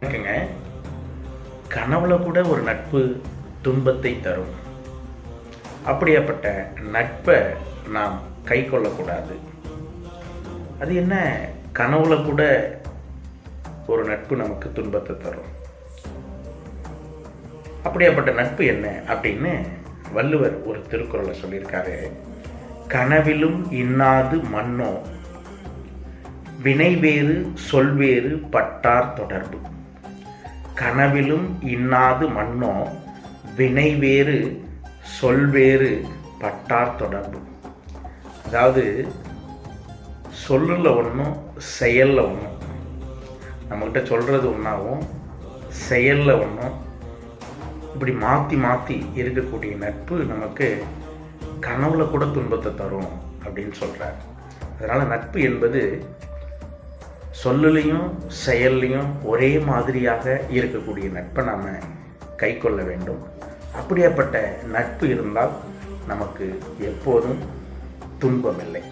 இருக்குங்க. கனவுல கூட ஒரு நட்பு துன்பத்தை தரும். அப்படியாப்பட்ட நட்பை நாம் கை கொள்ளக்கூடாது. அது என்ன, கனவுல கூட ஒரு நட்பு நமக்கு துன்பத்தை தரும்? அப்படியாப்பட்ட நட்பு என்ன அப்படின்னு வள்ளுவர் ஒரு திருக்குறளை சொல்லியிருக்காரு. கனவிலும் இன்னாது மன்னோ வினைவேறு சொல்வேறு பட்டார் தொடர்பு. கனவிலும் இன்னாது மன்னோ வினைவேறு சொல்வேறு பட்டார் தொடர்பு. அதாவது சொல்லில் ஒன்றும் செயலில் ஒன்றும், நம்மக்கிட்ட சொல்கிறது ஒன்றாகவும் செயலில் ஒன்றும், இப்படி மாற்றி மாற்றி இருக்கக்கூடிய நட்பு நமக்கு கனவுல கூட துன்பத்தை தரும் அப்படின்னு சொல்கிறார். அதனால் நட்பு என்பது சொல்லுலையும் செயல்லையும் ஒரே மாதிரியாக இருக்கக்கூடிய நட்பை நாம் கை கொள்ள வேண்டும். அப்படியாப்பட்ட நட்பு இருந்தால் நமக்கு எப்போதும் துன்பமில்லை.